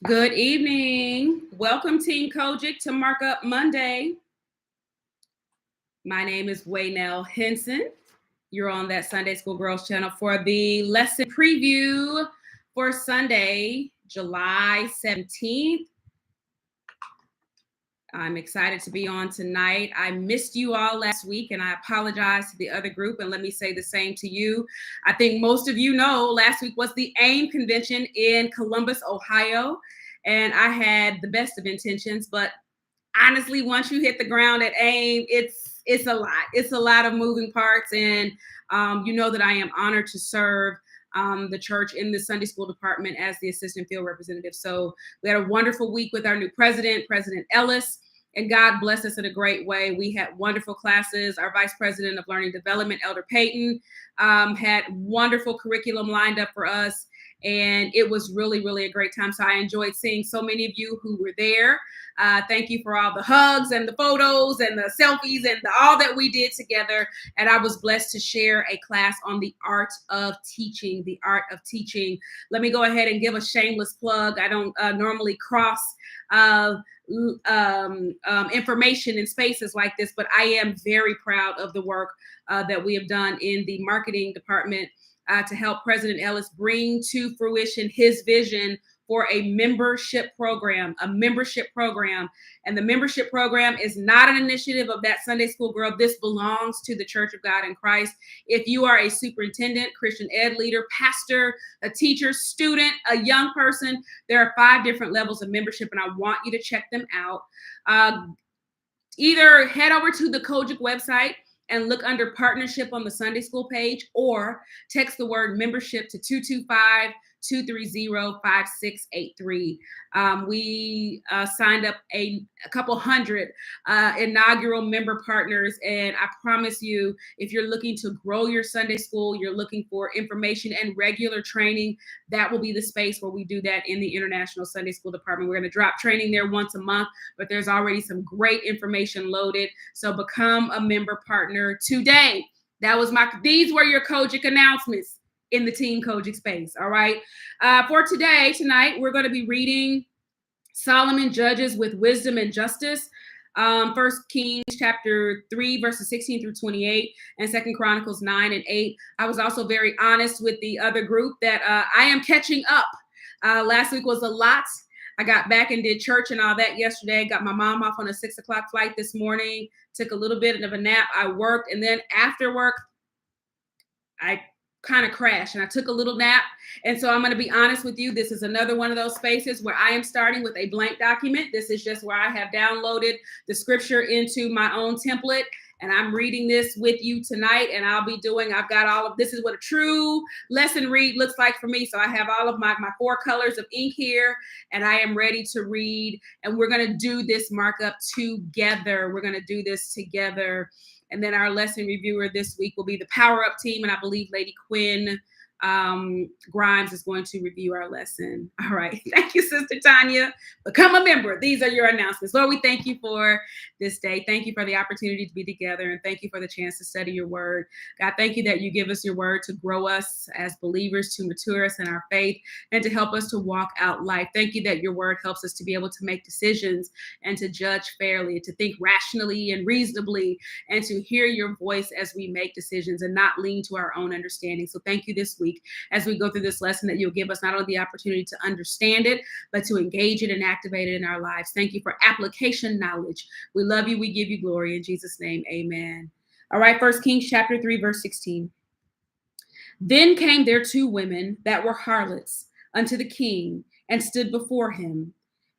Good evening. Welcome, Team Kojic, to Markup Monday. My name is Waynell Henson. You're on that Sunday School Girls channel for the lesson preview for Sunday, July 17th. I'm excited to be on tonight. I missed you all last week, and I apologize to the other group, and let me say the same to you. I think most of you know last week was the AIM convention in Columbus, Ohio, and I had the best of intentions, but honestly, once you hit the ground at AIM, it's a lot. It's a lot of moving parts, and you know that I am honored to serve the church in the Sunday school department as the assistant field representative. So we had a wonderful week with our new president, President Ellis, and God blessed us in a great way. We had wonderful classes. Our vice president of learning development, Elder Payton, had wonderful curriculum lined up for us. And it was really, really a great time. So I enjoyed seeing so many of you who were there. Thank you for all the hugs and the photos and the selfies and all that we did together. And I was blessed to share a class on the art of teaching, the art of teaching. Let me go ahead and give a shameless plug. I don't normally cross information in spaces like this, but I am very proud of the work that we have done in the marketing department to help President Ellis bring to fruition his vision for a membership program. And the membership program is not an initiative of that Sunday school girl. This belongs to the Church of God in Christ. If you are a superintendent, Christian ed leader, pastor, a teacher, student, a young person, there are 5 different levels of membership, and I want you to check them out. Either head over to the Kojic website and look under partnership on the Sunday school page, or text the word membership to 225-230-5683. We signed up a couple hundred inaugural member partners, and I promise you, if you're looking to grow your Sunday school, you're looking for information and regular training, that will be the space where we do that in the International Sunday School Department. We're going to drop training there once a month, but there's already some great information loaded. So become a member partner today. These were your Kojic announcements in the Team Kojic space. All right. For tonight, we're going to be reading Solomon judges with wisdom and justice. 1 Kings chapter 3, verses 16 through 28, and 2 Chronicles 9 and 8. I was also very honest with the other group that I am catching up. Last week was a lot. I got back and did church and all that yesterday. Got my mom off on a 6 o'clock flight this morning. Took a little bit of a nap. I worked, and then after work, I kind of crashed and I took a little nap. And so I'm going to be honest with you. This is another one of those spaces where I am starting with a blank document. This is just where I have downloaded the scripture into my own template. And I'm reading this with you tonight, and I've got all of, this is what a true lesson read looks like for me. So I have all of my 4 colors of ink here, and I am ready to read, and we're going to do this markup together. We're going to do this together. And then our lesson reviewer this week will be the Power Up team, and I believe Lady Quinn Grimes is going to review our lesson. All right. Thank you, Sister Tanya. Become a member. These are your announcements. Lord, we thank you for this day. Thank you for the opportunity to be together, and thank you for the chance to study your word. God, thank you that you give us your word to grow us as believers, to mature us in our faith, and to help us to walk out life. Thank you that your word helps us to be able to make decisions and to judge fairly, to think rationally and reasonably, and to hear your voice as we make decisions and not lean to our own understanding. So thank you this week as we go through this lesson, that you'll give us not only the opportunity to understand it, but to engage it and activate it in our lives. Thank you for application knowledge. We love you. We give you glory. In Jesus' name, amen. All right, 1 Kings chapter 3, verse 16. Then came there 2 women that were harlots unto the king, and stood before him.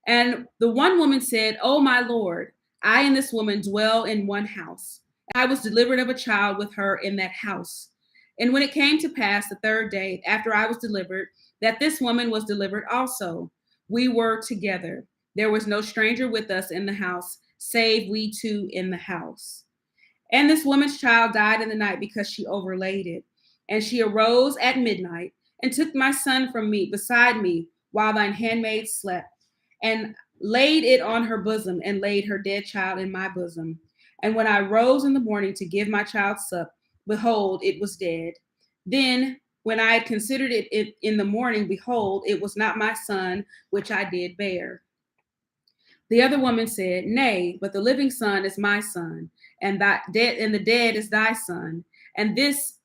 And the one woman said, O my Lord, I and this woman dwell in one house. I was delivered of a child with her in that house. And when it came to pass the 3rd day after I was delivered, that this woman was delivered also, we were together. There was no stranger with us in the house, save we 2 in the house. And this woman's child died in the night because she overlaid it. And she arose at midnight and took my son from me beside me while thine handmaid slept, and laid it on her bosom, and laid her dead child in my bosom. And when I rose in the morning to give my child suck, behold, it was dead. Then When I had considered it in the morning, behold, it was not my son, which I did bear. The other woman said, Nay, but the living son is my son, and the dead is thy son. And this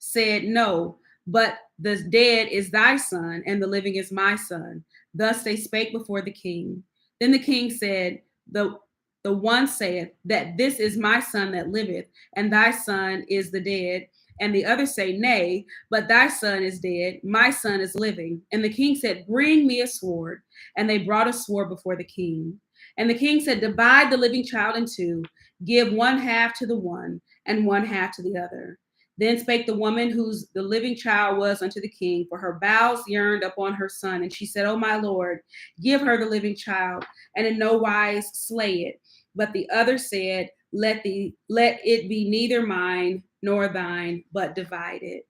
said, No, but the dead is thy son, and the living is my son. Thus they spake before the king. Then the king said, The one saith, That this is my son that liveth, and thy son is the dead. And the other say, Nay, but thy son is dead, my son is living. And the king said, Bring me a sword. And they brought a sword before the king. And the king said, Divide the living child in two, give one half to the one, and one half to the other. Then spake the woman whose the living child was unto the king, for her bowels yearned upon her son. And she said, O my lord, give her the living child, and in no wise slay it. But the other said, Let it be neither mine nor thine, but divide it.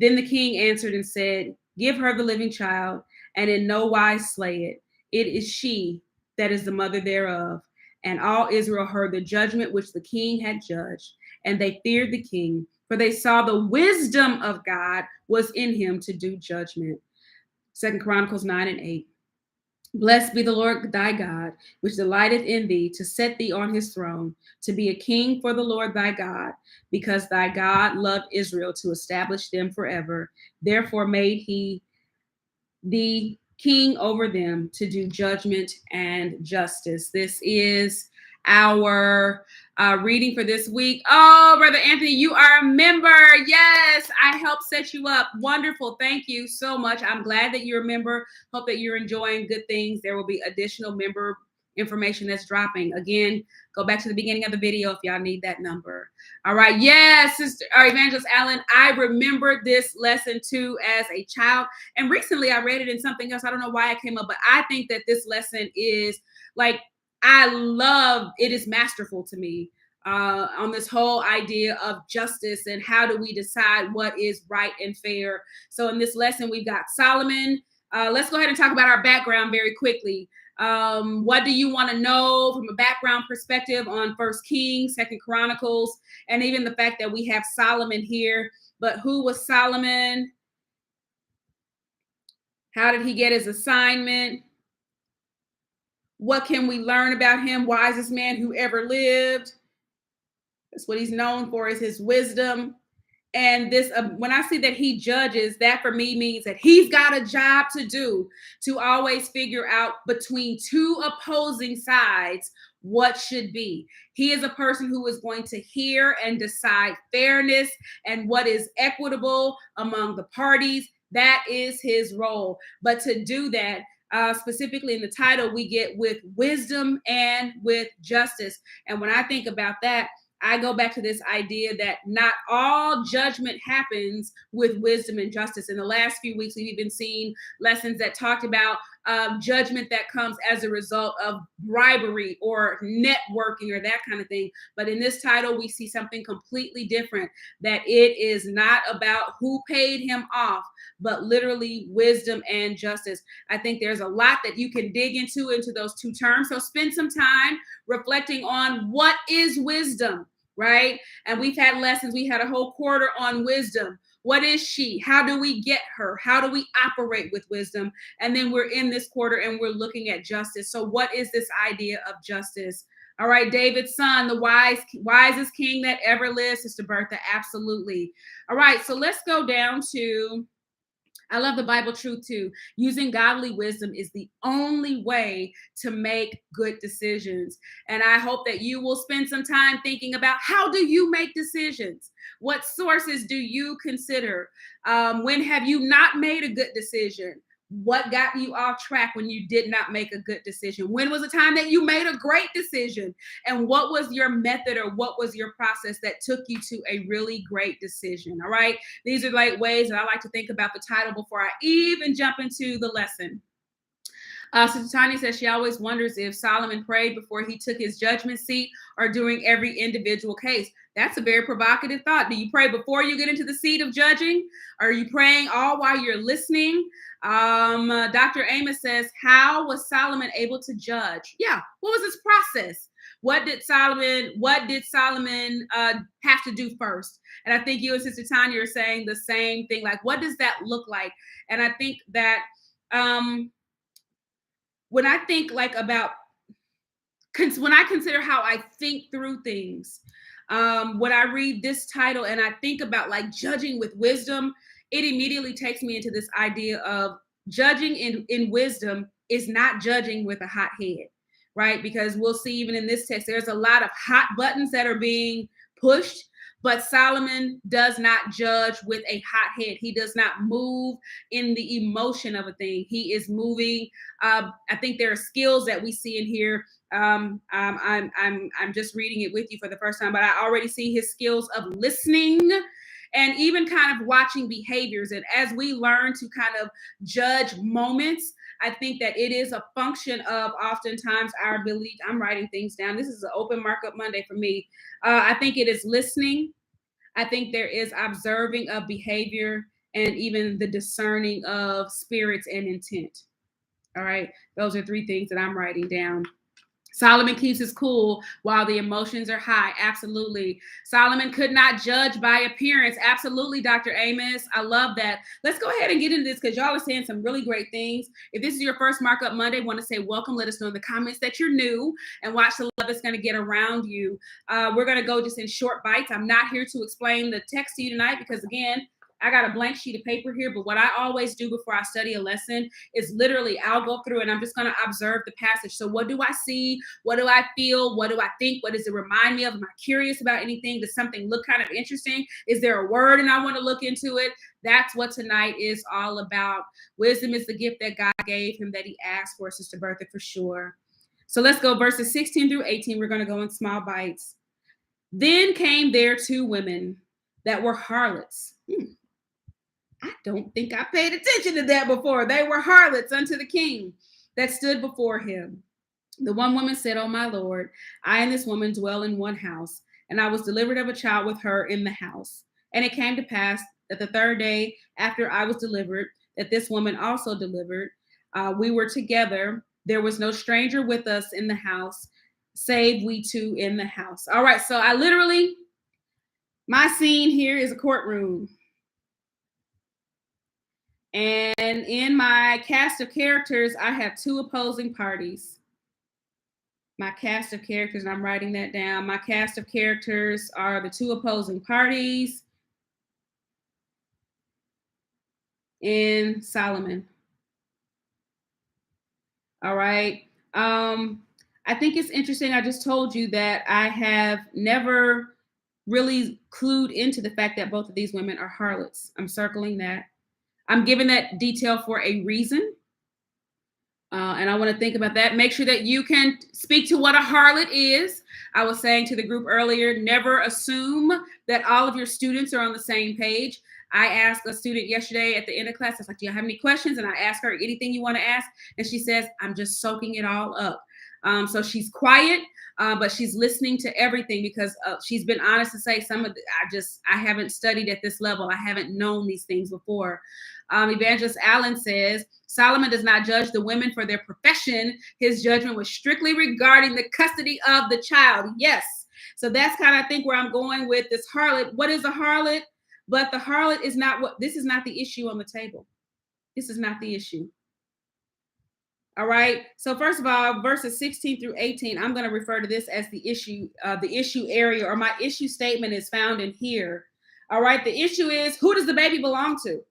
Then the king answered and said, Give her the living child, and in no wise slay it. It is she that is the mother thereof. And all Israel heard the judgment which the king had judged, and they feared the king, for they saw the wisdom of God was in him to do judgment. 2 Chronicles 9:8. Blessed be the Lord thy God, which delighteth in thee to set thee on his throne, to be a king for the Lord thy God, because thy God loved Israel to establish them forever. Therefore made he thee king over them to do judgment and justice. This is our reading for this week. Oh, Brother Anthony, you are a member. Yes, I helped set you up. Wonderful. Thank you so much. I'm glad that you're a member. Hope that you're enjoying good things. There will be additional member information that's dropping. Again, go back to the beginning of the video if y'all need that number. All right. Yes, Sister Evangelist Allen, I remember this lesson too as a child. And recently I read it in something else. I don't know why it came up, but I think that this lesson is like, it is masterful to me on this whole idea of justice and how do we decide what is right and fair. So in this lesson, we've got Solomon. Let's go ahead and talk about our background very quickly. What do you want to know from a background perspective on 1 Kings, 2 Chronicles, and even the fact that we have Solomon here? But who was Solomon? How did he get his assignment? What can we learn about him? Wisest man who ever lived. That's what he's known for, is his wisdom. And this, when I see that he judges, that for me means that he's got a job to do to always figure out between two opposing sides what should be. He is a person who is going to hear and decide fairness and what is equitable among the parties. That is his role. But to do that, specifically in the title, we get with wisdom and with justice. And when I think about that, I go back to this idea that not all judgment happens with wisdom and justice. In the last few weeks, we've even seen lessons that talked about judgment that comes as a result of bribery or networking or that kind of thing. But in this title, we see something completely different, that it is not about who paid him off, but literally wisdom and justice. I think there's a lot that you can dig into those two terms. So spend some time reflecting on what is wisdom, right? And we've had lessons. We had a whole quarter on wisdom. What is she? How do we get her? How do we operate with wisdom? And then we're in this quarter and we're looking at justice. So what is this idea of justice? All right, David's son, the wisest king that ever lived, Sister Bertha, absolutely. All right, so let's go down to, I love the Bible truth too. Using godly wisdom is the only way to make good decisions. And I hope that you will spend some time thinking about, how do you make decisions? What sources do you consider? When have you not made a good decision? What got you off track when you did not make a good decision? When was the time that you made a great decision? And what was your method or what was your process that took you to a really great decision? All right. These are like ways that I like to think about the title before I even jump into the lesson. Sister Tanya says she always wonders if Solomon prayed before he took his judgment seat or during every individual case. That's a very provocative thought. Do you pray before you get into the seat of judging? Are you praying all while you're listening? Dr. Amos says, how was Solomon able to judge? Yeah, what was his process? What did Solomon have to do first? And I think you and Sister Tanya are saying the same thing. Like, what does that look like? And I think that when I think like about when I consider how I think through things, when I read this title and I think about like judging with wisdom, it immediately takes me into this idea of judging in wisdom is not judging with a hot head, right? Because we'll see even in this text, there's a lot of hot buttons that are being pushed, but Solomon does not judge with a hot head. He does not move in the emotion of a thing. He is moving. I think there are skills that we see in here. I'm just reading it with you for the first time, but I already see his skills of listening and even kind of watching behaviors. And as we learn to kind of judge moments, I think that it is a function of oftentimes our ability. I'm writing things down. This is an open markup Monday for me. I think it is listening. I think there is observing of behavior and even the discerning of spirits and intent. All right. Those are 3 things that I'm writing down. Solomon keeps his cool while the emotions are high. Absolutely. Solomon could not judge by appearance. Absolutely, Dr. Amos. I love that. Let's go ahead and get into this because y'all are saying some really great things. If this is your first Markup Monday, want to say welcome. Let us know in the comments that you're new and watch the love that's going to get around you. We're going to go just in short bites. I'm not here to explain the text to you tonight because, again, I got a blank sheet of paper here, but what I always do before I study a lesson is literally I'll go through and I'm just going to observe the passage. So what do I see? What do I feel? What do I think? What does it remind me of? Am I curious about anything? Does something look kind of interesting? Is there a word and I want to look into it? That's what tonight is all about. Wisdom is the gift that God gave him that he asked for, Sister Bertha, for sure. So let's go verses 16 through 18. We're going to go in small bites. Then came there 2 women that were harlots. I don't think I paid attention to that before. They were harlots unto the king that stood before him. The one woman said, "Oh, my Lord, I and this woman dwell in one house, and I was delivered of a child with her in the house. And it came to pass that the 3rd day after I was delivered, that this woman also delivered. We were together. There was no stranger with us in the house, save we 2 in the house." All right, so my scene here is a courtroom. And in my cast of characters, I have 2 opposing parties. My cast of characters, and I'm writing that down. My cast of characters are the 2 opposing parties in Solomon. All right. I think it's interesting. I just told you that I have never really clued into the fact that both of these women are harlots. I'm circling that. I'm giving that detail for a reason. And I want to think about that. Make sure that you can speak to what a harlot is. I was saying to the group earlier, never assume that all of your students are on the same page. I asked a student yesterday at the end of class, I was like, "Do you have any questions?" And I asked her, "Anything you want to ask?" And she says, "I'm just soaking it all up." So she's quiet, but she's listening to everything because she's been honest to say I haven't studied at this level. I haven't known these things before. Evangelist Allen says, "Solomon does not judge the women for their profession. His judgment was strictly regarding the custody of the child." Yes. So that's kind of, I think, where I'm going with this harlot. What is a harlot? But the harlot is not this is not the issue on the table. This is not the issue. All right. So first of all, verses 16 through 18, I'm going to refer to this as the issue area, or my issue statement is found in here. All right. The issue is, who does the baby belong to?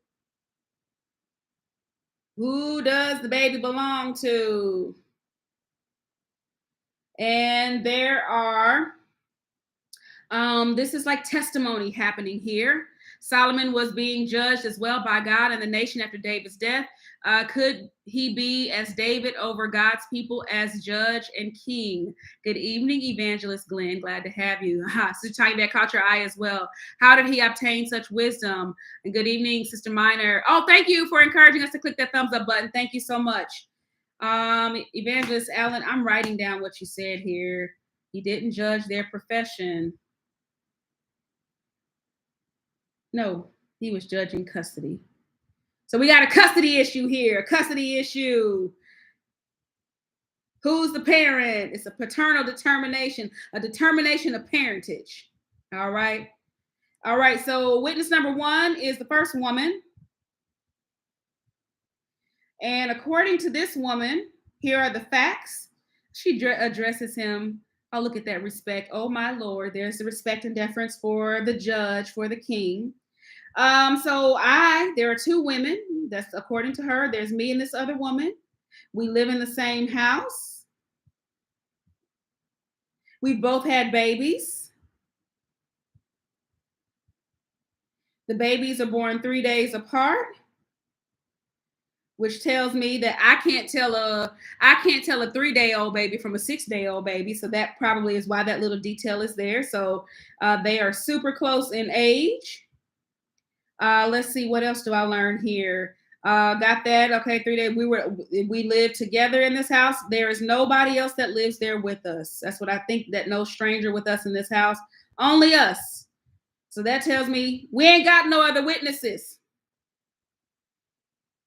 Who does the baby belong to? And there are, this is like testimony happening here. Solomon was being judged as well by God and the nation after David's death. Could he be as David over God's people as judge and king? Good evening, Evangelist Glenn. Glad to have you. Sister Tanya, that caught your eye as well. How did he obtain such wisdom? And good evening, Sister Minor. Oh, thank you for encouraging us to click that thumbs up button. Thank you so much. Evangelist Allen, I'm writing down what you said here. He didn't judge their profession. No, he was judging custody. So we got a custody issue here, a custody issue. Who's the parent? It's a paternal determination, a determination of parentage. All right. All right. So witness number one is the first woman. And according to this woman, here are the facts. She addresses him. Oh, look at that respect. Oh, my Lord. There's the respect and deference for the judge, for the king. There are two women. That's according to her. There's me and this other woman. We live in the same house. We both had babies. The babies are born 3 days apart, which tells me that I can't tell a 3-day-old baby from a 6-day-old baby. So that probably is why that little detail is there. So they are super close in age. Let's see, what else do I learn here? Got that. Okay, 3 days. We live together in this house. There is nobody else that lives there with us. That's what I think, that no stranger with us in this house. Only us. So that tells me we ain't got no other witnesses.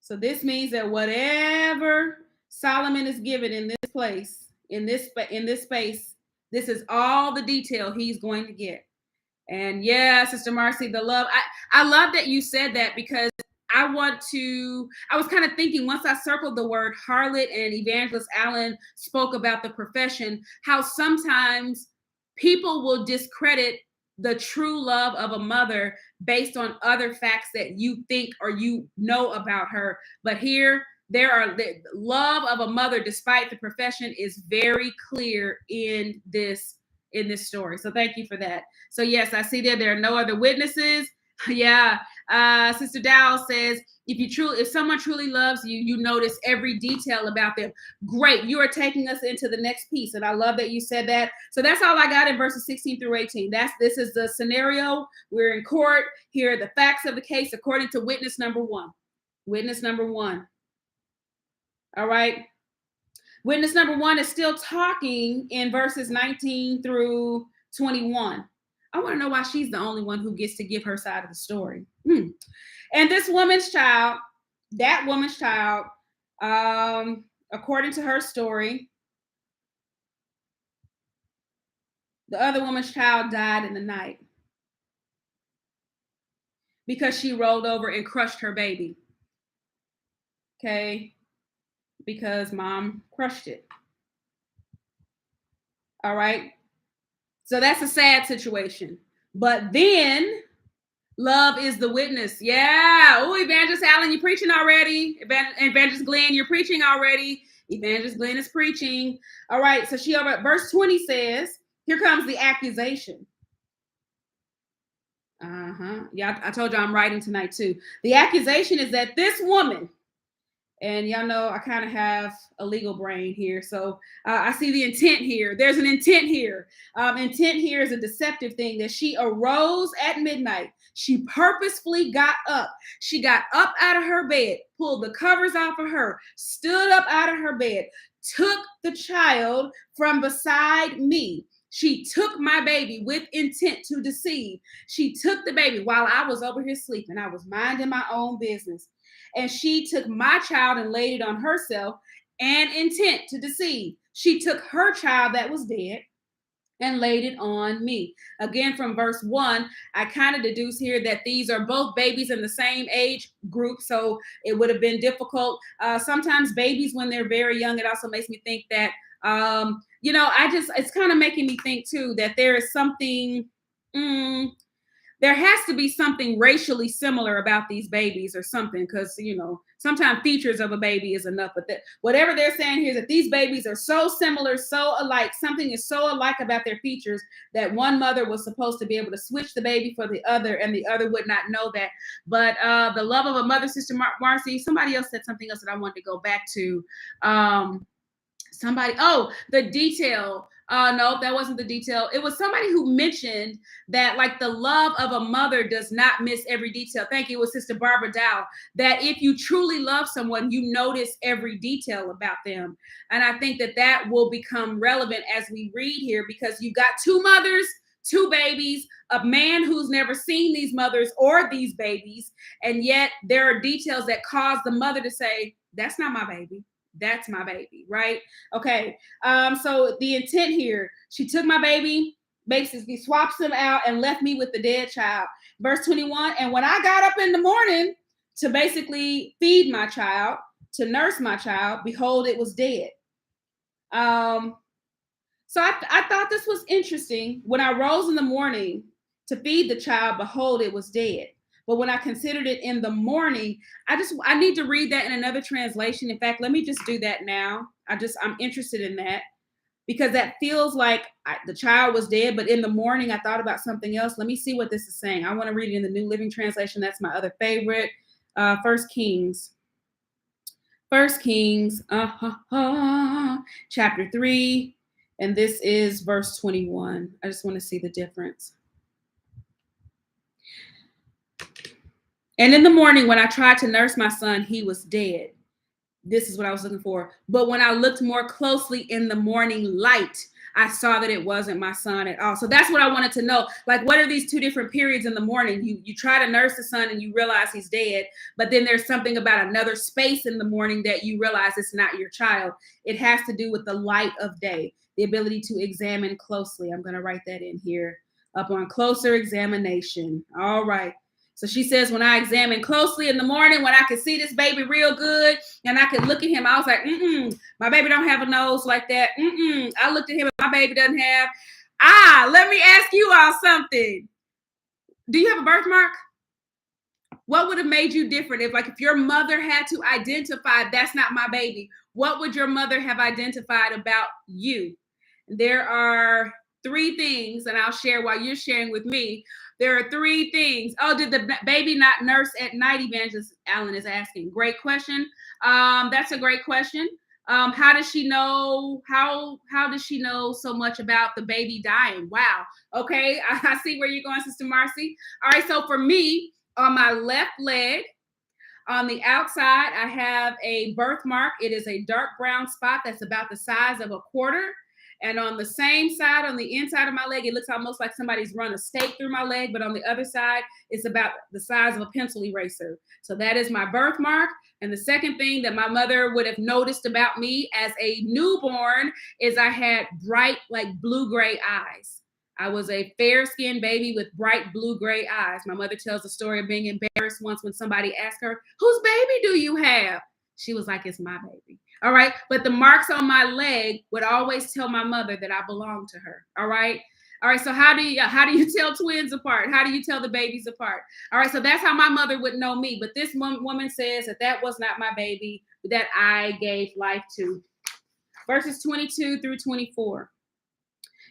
So this means that whatever Solomon is given in this place, in this space, this is all the detail he's going to get. And yeah, Sister Marcy, the love. I love that you said that, because I was kind of thinking, once I circled the word harlot and Evangelist Allen spoke about the profession, how sometimes people will discredit the true love of a mother based on other facts that you think or you know about her. But here, the love of a mother, despite the profession, is very clear in this story. So thank you for that. So yes, I see there are no other witnesses. Yeah. Sister Dow says, if someone truly loves you, you notice every detail about them. Great. You are taking us into the next piece. And I love that you said that. So that's all I got in verses 16 through 18. This is the scenario. We're in court. Here are the facts of the case according to witness number one. Witness number one. All right. Witness number one is still talking in verses 19 through 21. I want to know why she's the only one who gets to give her side of the story. And this woman's child, according to her story, the other woman's child died in the night because she rolled over and crushed her baby. Okay. Because mom crushed it. All right. So that's a sad situation. But then love is the witness. Yeah. Oh, Evangelist Allen, you're preaching already. Evangelist Glenn, you're preaching already. Evangelist Glenn is preaching. All right. So verse 20 says, here comes the accusation. Yeah, I told you I'm writing tonight too. The accusation is that this woman, and y'all know I kind of have a legal brain here. So I see the intent here. There's an intent here. Intent here is a deceptive thing, that she arose at midnight. She purposefully got up. She got up out of her bed, pulled the covers off of her, stood up out of her bed, took the child from beside me. She took my baby with intent to deceive. She took the baby while I was over here sleeping. I was minding my own business. And she took my child and laid it on herself, and intent to deceive. She took her child that was dead and laid it on me. Again, from verse 1, I kind of deduce here that these are both babies in the same age group, so it would have been difficult. Sometimes babies, when they're very young, it also makes me think that, it's kind of making me think too that there is something, there has to be something racially similar about these babies or something, because, sometimes features of a baby is enough. But whatever they're saying here is that these babies are so similar, so alike. Something is so alike about their features that one mother was supposed to be able to switch the baby for the other, and the other would not know that. But the love of a mother, Sister Marcy, somebody else said something else that I wanted to go back to. The detail. No, that wasn't the detail. It was somebody who mentioned that, like, the love of a mother does not miss every detail. Thank you. It was Sister Barbara Dow. That if you truly love someone, you notice every detail about them. And I think that will become relevant as we read here, because you've got two mothers, two babies, a man who's never seen these mothers or these babies. And yet there are details that cause the mother to say, that's not my baby. That's my baby, right? Okay. So the intent here, she took my baby, basically swaps him out and left me with the dead child. Verse 21, and when I got up in the morning to basically feed my child, to nurse my child, behold, it was dead. So I thought this was interesting. When I rose in the morning to feed the child, behold, it was dead. But when I considered it in the morning, I need to read that in another translation. In fact, let me just do that now. I'm interested in that because that feels like the child was dead, but in the morning I thought about something else. Let me see what this is saying. I want to read it in the New Living Translation. That's my other favorite. First Kings, chapter 3, and this is verse 21. I just want to see the difference. And in the morning, when I tried to nurse my son, he was dead. This is what I was looking for. But when I looked more closely in the morning light, I saw that it wasn't my son at all. So that's what I wanted to know. Like, what are these two different periods in the morning? You try to nurse the son and you realize he's dead, but then there's something about another space in the morning that you realize it's not your child. It has to do with the light of day, the ability to examine closely. I'm going to write that in here. Upon closer examination. All right. So she says, when I examined closely in the morning, when I could see this baby real good and I could look at him, I was like, my baby don't have a nose like that. I looked at him and my baby doesn't have. Let me ask you all something. Do you have a birthmark? What would have made you different? If your mother had to identify, that's not my baby, what would your mother have identified about you? There are 3 things, and I'll share while you're sharing with me. There are 3 things. Oh, did the baby not nurse at night? Evangelist Allen is asking. Great question. That's a great question. How does she know? How does she know so much about the baby dying? Wow. Okay, I see where you're going, Sister Marcy. All right, so for me, on my left leg, on the outside, I have a birthmark. It is a dark brown spot that's about the size of a quarter. And on the same side, on the inside of my leg, it looks almost like somebody's run a stake through my leg. But on the other side, it's about the size of a pencil eraser. So that is my birthmark. And the second thing that my mother would have noticed about me as a newborn is I had bright, like blue-gray eyes. I was a fair-skinned baby with bright blue-gray eyes. My mother tells the story of being embarrassed once when somebody asked her, whose baby do you have? She was like, it's my baby. All right. But the marks on my leg would always tell my mother that I belonged to her. All right. All right. So how do you tell twins apart? How do you tell the babies apart? All right. So that's how my mother would know me. But this woman says that was not my baby that I gave life to. Verses 22 through 24.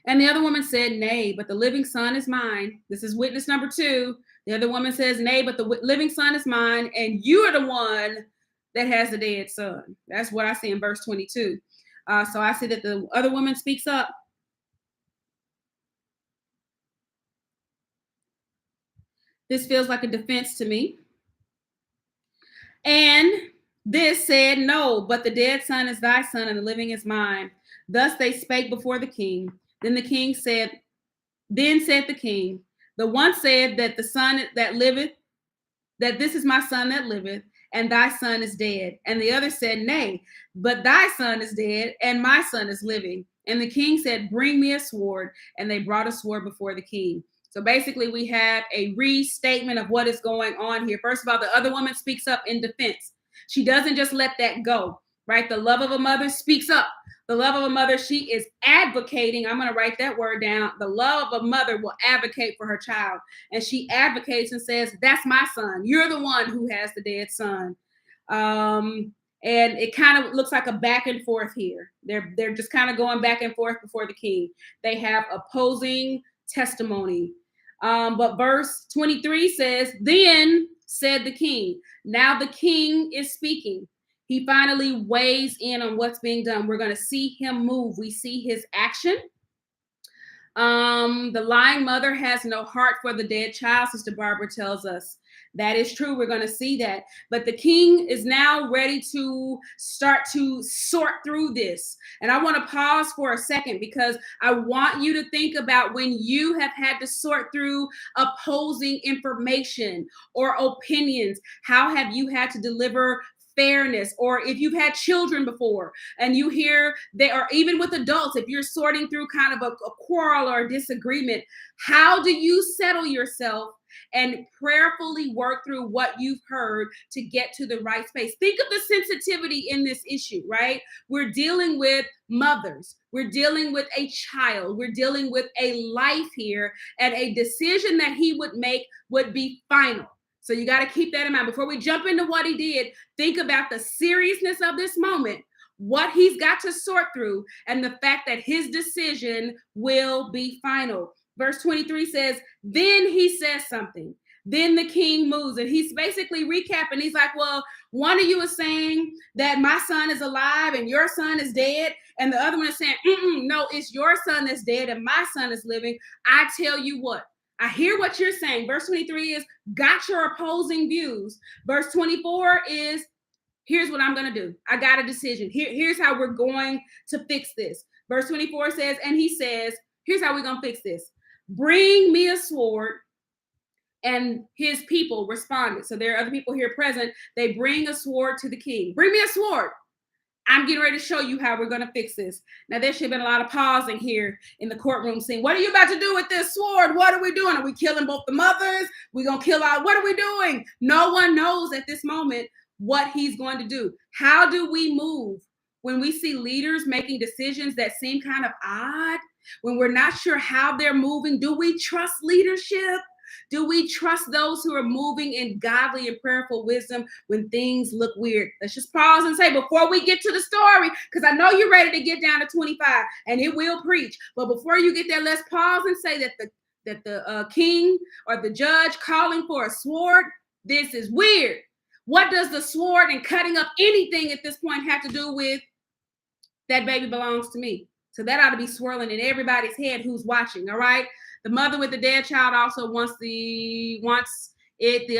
And the other woman said, nay, but the living son is mine. This is witness number 2. The other woman says, nay, but the living son is mine. And you are the one that has the dead son. That's what I see in verse 22. So I see that the other woman speaks up. This feels like a defense to me. And this said, no, but the dead son is thy son and the living is mine. Thus they spake before the king. Then said the king, the one said that the son that liveth, that this is my son that liveth, and thy son is dead. And the other said, nay, but thy son is dead, and my son is living. And the king said, bring me a sword. And they brought a sword before the king. So basically, we have a restatement of what is going on here. First of all, the other woman speaks up in defense. She doesn't just let that go, right? The love of a mother speaks up. The love of a mother, she is advocating. I'm going to write that word down. The love of a mother will advocate for her child. And she advocates and says, that's my son. You're the one who has the dead son. And it kind of looks like a back and forth here. They're just kind of going back and forth before the king. They have opposing testimony. But verse 23 says, then said the king. Now the king is speaking. He finally weighs in on what's being done. We're going to see him move. We see his action. The lying mother has no heart for the dead child, Sister Barbara tells us. That is true. We're going to see that. But the king is now ready to start to sort through this. And I want to pause for a second because I want you to think about when you have had to sort through opposing information or opinions. How have you had to deliver fairness, or if you've had children before and you hear they are, even with adults, if you're sorting through kind of a quarrel or a disagreement, how do you settle yourself and prayerfully work through what you've heard to get to the right space? Think of the sensitivity in this issue, right? We're dealing with mothers, we're dealing with a child, we're dealing with a life here, and a decision that he would make would be final. So you got to keep that in mind. Before we jump into what he did, think about the seriousness of this moment, what he's got to sort through, and the fact that his decision will be final. Verse 23 says, then he says something. Then the king moves, and he's basically recapping. He's like, well, one of you is saying that my son is alive and your son is dead. And the other one is saying, no, it's your son that's dead and my son is living. I tell you what, I hear what you're saying. Verse 23 is, got your opposing views. Verse 24 is, here's what I'm going to do. I got a decision. Here's how we're going to fix this. Verse 24 says, and he says, here's how we're going to fix this. Bring me a sword. And his people responded. So there are other people here present. They bring a sword to the king. Bring me a sword. I'm getting ready to show you how we're going to fix this. Now, there should have been a lot of pausing here in the courtroom scene. What are you about to do with this sword? What are we doing? Are we killing both the mothers? We're going to kill out. What are we doing? No one knows at this moment what he's going to do. How do we move when we see leaders making decisions that seem kind of odd? When we're not sure how they're moving, do we trust leadership? Do we trust those who are moving in godly and prayerful wisdom when things look weird? Let's just pause and say, before we get to the story, because I know you're ready to get down to 25 and it will preach. But before you get there, let's pause and say that the king or the judge calling for a sword, this is weird. What does the sword and cutting up anything at this point have to do with that baby belongs to me? So that ought to be swirling in everybody's head who's watching, all right? The mother with the dead child also wants the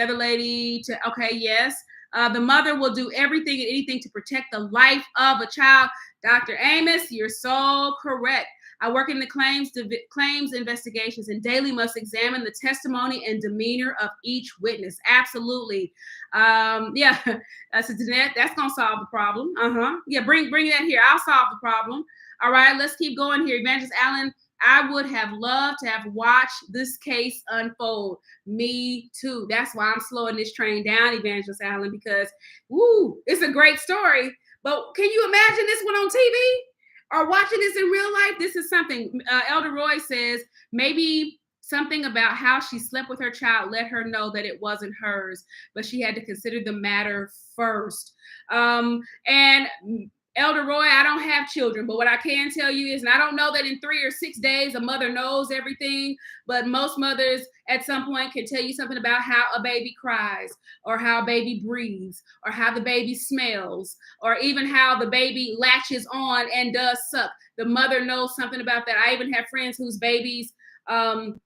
other lady to, okay, yes. The mother will do everything and anything to protect the life of a child. Dr. Amos, you're so correct. I work in the claims investigations and daily must examine the testimony and demeanor of each witness. Absolutely. Yeah, that's going to solve the problem. Yeah, bring that here. I'll solve the problem. All right, let's keep going here. Evangelist Allen, I would have loved to have watched this case unfold. Me too. That's why I'm slowing this train down, Evangelist Allen, because, it's a great story. But can you imagine this one on TV or watching this in real life? This is something. Elder Roy says maybe something about how she slept with her child let her know that it wasn't hers, but she had to consider the matter first. And Elder Roy, I don't have children, but what I can tell you is, and I don't know that in 3 or 6 days a mother knows everything, but most mothers at some point can tell you something about how a baby cries, or how a baby breathes, or how the baby smells, or even how the baby latches on and does suck. The mother knows something about that. I even have friends whose babies,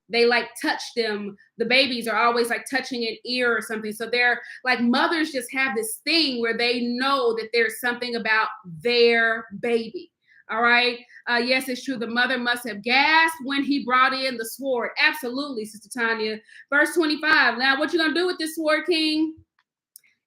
they like touch them. The babies are always like touching an ear or something. So they're like, mothers just have this thing where they know that there's something about their baby. All right. Yes, it's true. The mother must have gasped when he brought in the sword. Absolutely, Sister Tanya. Verse 25. Now, what you gonna do with this sword, King?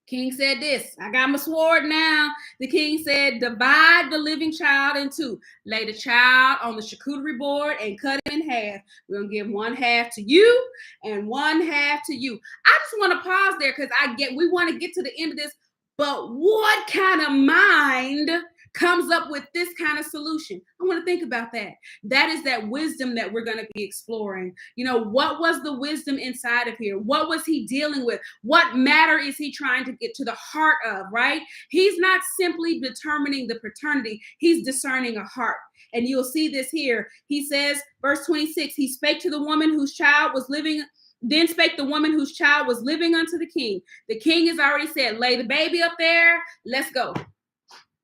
King said this, I got my sword now. The king said, divide the living child in two. Lay the child on the charcuterie board and cut it in half. We're going to give one half to you and one half to you. I just want to pause there because we want to get to the end of this. But what kind of mind comes up with this kind of solution? I want to think about that. That is that wisdom that we're going to be exploring. You know, what was the wisdom inside of here? What was he dealing with? What matter is he trying to get to the heart of, right? He's not simply determining the paternity. He's discerning a heart. And you'll see this here. He says, verse 26, he spake to the woman whose child was living. Then spake the woman whose child was living unto the king. The king has already said, lay the baby up there. Let's go.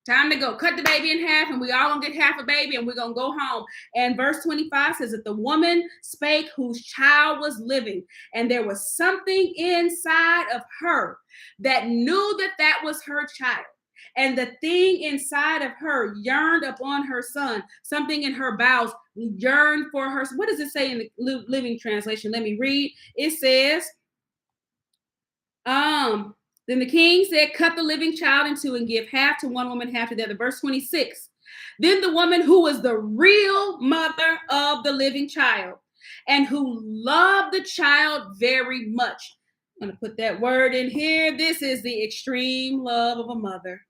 Time to go. Cut the baby in half, and we all gonna get half a baby, and we're gonna go home. And verse 25 says that the woman spake whose child was living, and there was something inside of her that knew that that was her child. And the thing inside of her yearned upon her son. Something in her bowels yearned for her. What does it say in the Living Translation? Let me read. It says, Then the king said, cut the living child in two and give half to one woman, half to the other. Verse 26. Then the woman who was the real mother of the living child and who loved the child very much. I'm going to put that word in here. This is the extreme love of a mother.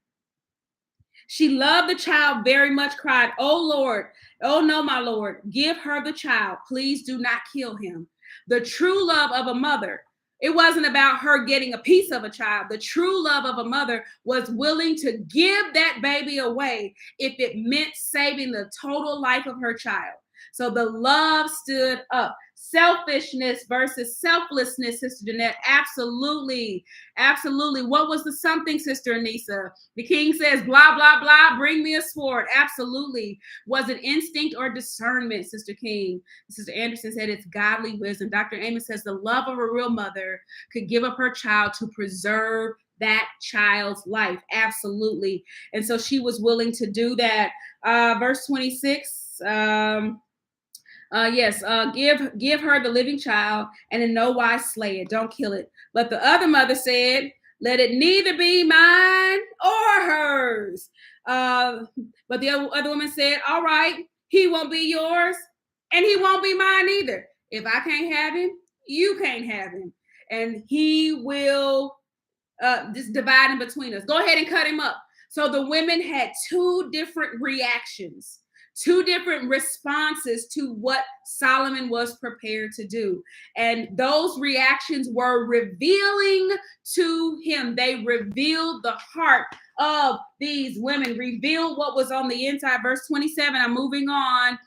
She loved the child very much, cried, "Oh Lord, oh no, my Lord, give her the child. Please do not kill him." The true love of a mother, it wasn't about her getting a piece of a child. The true love of a mother was willing to give that baby away if it meant saving the total life of her child. So the love stood up. Selfishness versus selflessness, Sister Jeanette. Absolutely. Absolutely. What was the something, Sister Anissa? The king says, blah, blah, blah, bring me a sword. Absolutely. Was it instinct or discernment, Sister King? Sister Anderson said it's godly wisdom. Dr. Amos says the love of a real mother could give up her child to preserve that child's life. Absolutely. And so she was willing to do that. Verse 26. Give her the living child and in no wise slay it. Don't kill it. But the other mother said, let it neither be mine or hers. But the other woman said, all right, he won't be yours and he won't be mine either. If I can't have him, you can't have him. And he will just divide in between us. Go ahead and cut him up. So the women had two different reactions, two different responses to what Solomon was prepared to do. And those reactions were revealing to him. They revealed the heart of these women, revealed what was on the inside. Verse 27, I'm moving on.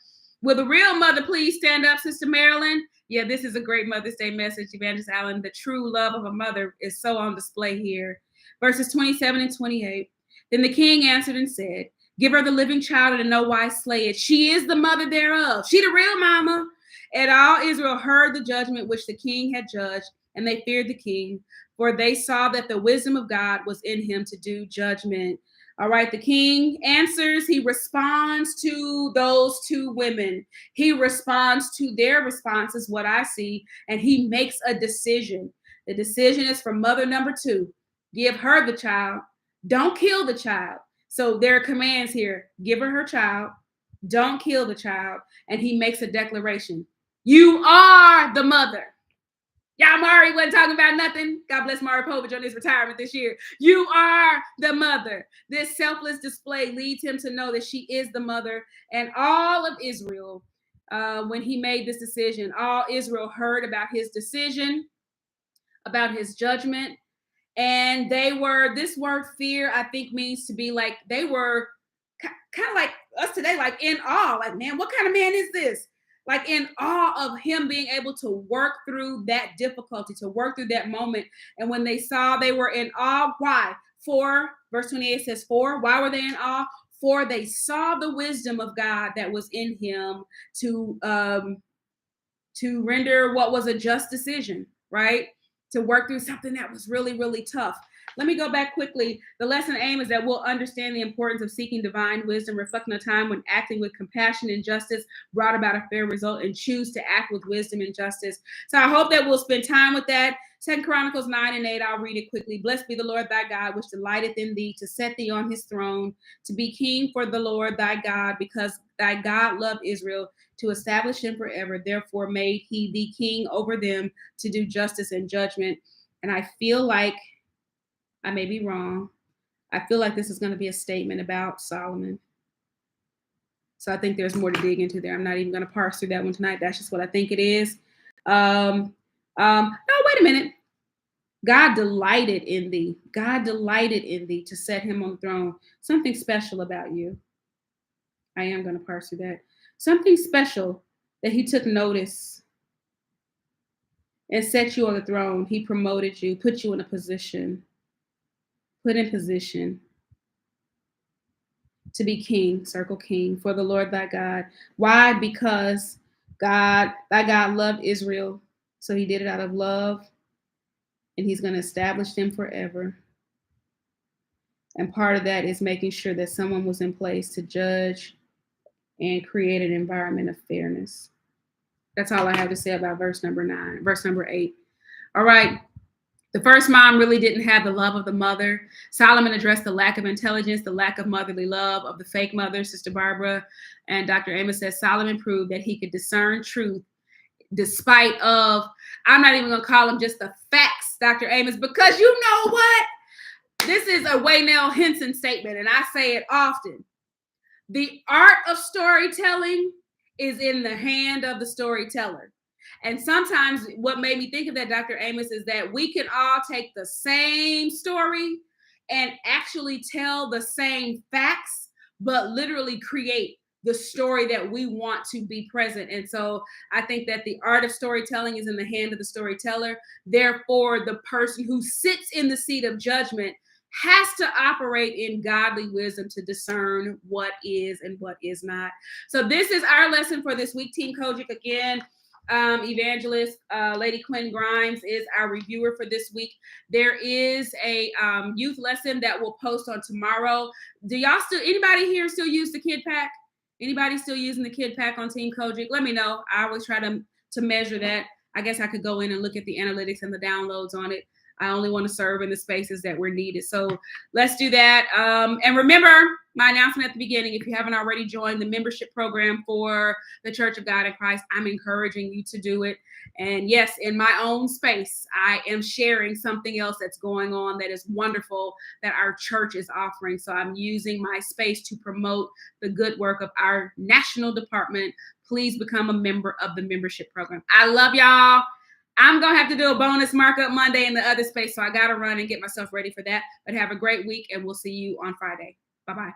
Will the real mother please stand up, Sister Marilyn? Yeah, this is a great Mother's Day message, Evangelist Allen. The true love of a mother is so on display here. Verses 27 and 28. Then the king answered and said, give her the living child and in no wise slay it. She is the mother thereof. She the real mama. And all Israel heard the judgment which the king had judged, and they feared the king, for they saw that the wisdom of God was in him to do judgment. All right, the king answers. He responds to those two women. He responds to their responses, what I see, and he makes a decision. The decision is for mother number two. Give her the child. Don't kill the child. So there are commands here. Give her child. Don't kill the child. And he makes a declaration. You are the mother. Y'all, Mari wasn't talking about nothing. God bless Mari Povich on his retirement this year. You are the mother. This selfless display leads him to know that she is the mother. And all of Israel, when he made this decision, all Israel heard about his decision, about his judgment. And they were, this word fear, I think means to be like, they were kind of like us today, like in awe, like, man, what kind of man is this? Like in awe of him being able to work through that difficulty, to work through that moment. And when they saw, they were in awe. Why? For, verse 28 says, for, why were they in awe? For they saw the wisdom of God that was in him to render what was a just decision, right? To work through something that was really, really tough. Let me go back quickly. The lesson aim is that we'll understand the importance of seeking divine wisdom, reflecting a time when acting with compassion and justice brought about a fair result, and choose to act with wisdom and justice. So I hope that we'll spend time with that. 2 Chronicles 9 and 8, I'll read it quickly. Blessed be the Lord thy God, which delighteth in thee, to set thee on his throne, to be king for the Lord thy God, because thy God loved Israel, to establish him forever. Therefore made he thee king over them, to do justice and judgment. And I feel like, I may be wrong, I feel like this is going to be a statement about Solomon. So I think there's more to dig into there. I'm not even going to parse through that one tonight. That's just what I think it is. No, wait a minute. God delighted in thee. God delighted in thee to set him on the throne. Something special about you. I am going to parse through that. Something special that he took notice and set you on the throne. He promoted you, put you in a position, put in position to be king, circle king, for the Lord thy God. Why? Because thy God loved Israel. So he did it out of love, and he's going to establish them forever. And part of that is making sure that someone was in place to judge and create an environment of fairness. That's all I have to say about verse number 8. All right. The first mom really didn't have the love of the mother. Solomon addressed the lack of intelligence, the lack of motherly love of the fake mother, Sister Barbara. And Dr. Amos says Solomon proved that he could discern truth despite of, I'm not even going to call them just the facts, Dr. Amos, because you know what? This is a Waynell Henson statement, and I say it often. The art of storytelling is in the hand of the storyteller. And sometimes what made me think of that, Dr. Amos, is that we can all take the same story and actually tell the same facts, but literally create the story that we want to be present. And so I think that the art of storytelling is in the hand of the storyteller. Therefore, the person who sits in the seat of judgment has to operate in godly wisdom to discern what is and what is not. So this is our lesson for this week. Team Kojic again. Evangelist Lady Quinn Grimes is our reviewer for this week. There is a youth lesson that we'll post on tomorrow. Do y'all still, anybody here still use the kid pack? Anybody still using the kid pack on Team Kojic? Let me know. I always try to measure that. I guess I could go in and look at the analytics and the downloads on it. I only want to serve in the spaces that we're needed. So let's do that. And remember my announcement at the beginning, if you haven't already joined the membership program for the Church of God in Christ, I'm encouraging you to do it. And yes, in my own space, I am sharing something else that's going on that is wonderful that our church is offering. So I'm using my space to promote the good work of our national department. Please become a member of the membership program. I love y'all. I'm going to have to do a bonus markup Monday in the other space, so I got to run and get myself ready for that. But have a great week, and we'll see you on Friday. Bye-bye.